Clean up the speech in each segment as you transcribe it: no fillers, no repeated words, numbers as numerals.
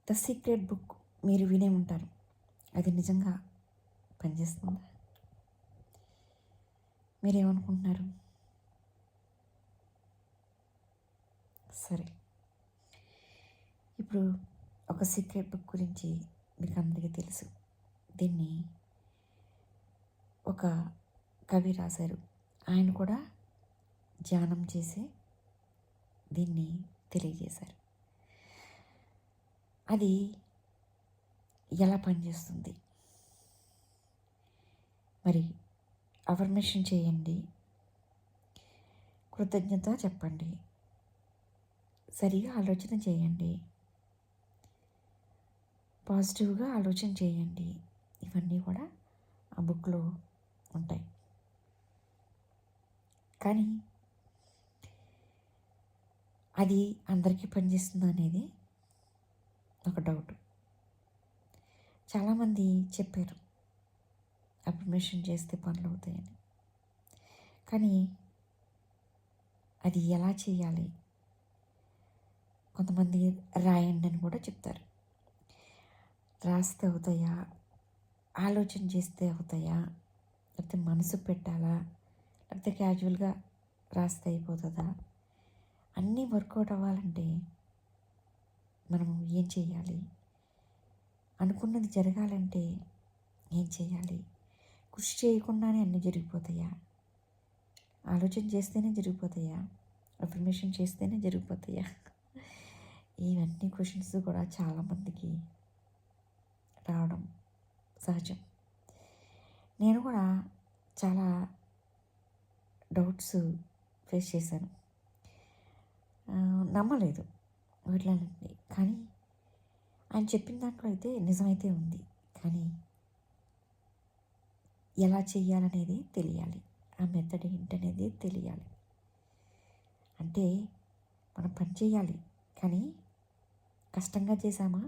The secret book మీరు వినే ఉంటారు. అది నిజంగా పనిచేస్తుందా? మీరేమనుకుంటున్నారు? సరే, ఇప్పుడు ఒక సీక్రెట్ బుక్ గురించి మీకు అందరికీ తెలుసు. దీన్ని ఒక కవి రాశారు. ఆయన కూడా ధ్యానం చేసి దీన్ని తెలియజేశారు. అది ఎలా పనిచేస్తుంది? మరి అఫర్మేషన్ చేయండి, కృతజ్ఞత చెప్పండి, సరిగా ఆలోచన చేయండి, పాజిటివ్గా ఆలోచన చేయండి. ఇవన్నీ కూడా ఆ బుక్లో ఉంటాయి. కానీ అది అందరికీ పనిచేస్తుందా అనేది ఒక డౌట్. చాలామంది చెప్పారు అఫర్మేషన్ చేస్తే పనులు అవుతాయని. కానీ అది ఎలా చేయాలి? కొంతమంది రాయండి అని కూడా చెప్తారు. రాస్తే అవుతాయా? ఆలోచన చేస్తే అవుతాయా? లేకపోతే మనసు పెట్టాలా? లేకపోతే క్యాజువల్గా రాస్తే అయిపోతుందా? అన్నీ వర్కౌట్ అవ్వాలంటే మనం ఏం చేయాలి? అనుకున్నది జరగాలంటే ఏం చేయాలి? కృషి చేయకుండానే అన్నీ జరిగిపోతాయా? ఆలోచన చేస్తేనే జరిగిపోతాయా? అఫర్మేషన్ చేస్తేనే జరిగిపోతాయా? ఇవన్నీ క్వశ్చన్స్ కూడా చాలామందికి రావడం సహజం. నేను కూడా చాలా డౌట్స్ ఫేస్ చేశాను. నమ్మలేదు వీటిలన్నింటినీ. కానీ ఆయన చెప్పిన దాంట్లో అయితే నిజమైతే ఉంది. కానీ ఎలా చేయాలనేది తెలియాలి. ఆ మెథడ్ ఏంటనేది తెలియాలి. అంటే మనం పని చేయాలి, కానీ కష్టంగా చేసామా,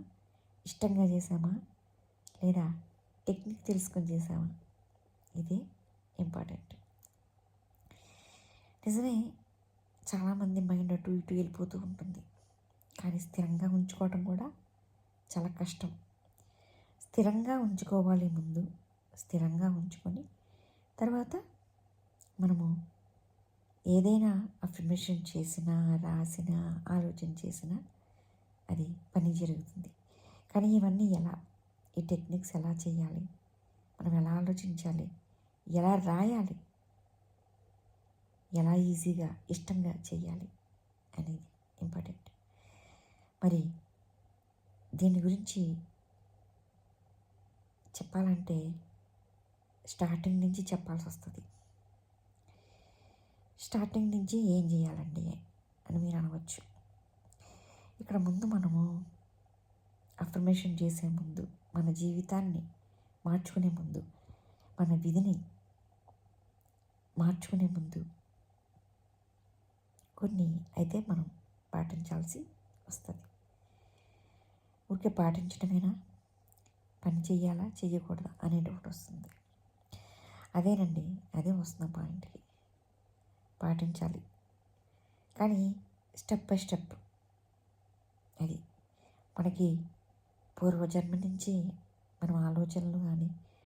ఇష్టంగా చేసామా, లేదా టెక్నిక్ తెలుసుకొని చేసామా, ఇదే ఇంపార్టెంట్. నిజమే, చాలామంది మైండ్ అటు ఇటు వెళ్ళిపోతూ ఉంటుంది. కానీ స్థిరంగా ఉంచుకోవడం కూడా చాలా కష్టం. స్థిరంగా ఉంచుకోవాలి ముందు. స్థిరంగా ఉంచుకొని తర్వాత మనము ఏదైనా అఫర్మేషన్ చేసినా, రాసినా, ఆలోచన చేసినా అది పని జరుగుతుంది. కానీ ఇవన్నీ ఎలా, ఈ టెక్నిక్స్ ఎలా చేయాలి, మనం ఎలా ఆలోచించాలి, ఎలా రాయాలి, ఎలా ఈజీగా ఇష్టంగా చేయాలి అనేది ఇంపార్టెంట్. మరి దీని గురించి చెప్పాలంటే స్టార్టింగ్ నుంచి చెప్పాల్సి వస్తుంది. స్టార్టింగ్ నుంచి ఏం చేయాలండి అని మీరు అనవచ్చు. ఇక్కడ ముందు మనము అఫర్మేషన్ చేసే ముందు, మన జీవితాన్ని మార్చుకునే ముందు, మన విధిని మార్చుకునే ముందు కొన్ని అయితే మనం పాటించాల్సి వస్తుంది. ఊరికే పాటించడమేనా, పని చేయాలా చేయకూడదా అనే డౌట్ వస్తుంది. అదేనండి, అదే వస్తున్న పాయింట్కి. పాటించాలి, కానీ స్టెప్ బై స్టెప్. అది మనకి పూర్వజన్మ నుంచి మనం ఆలోచనలు కానీ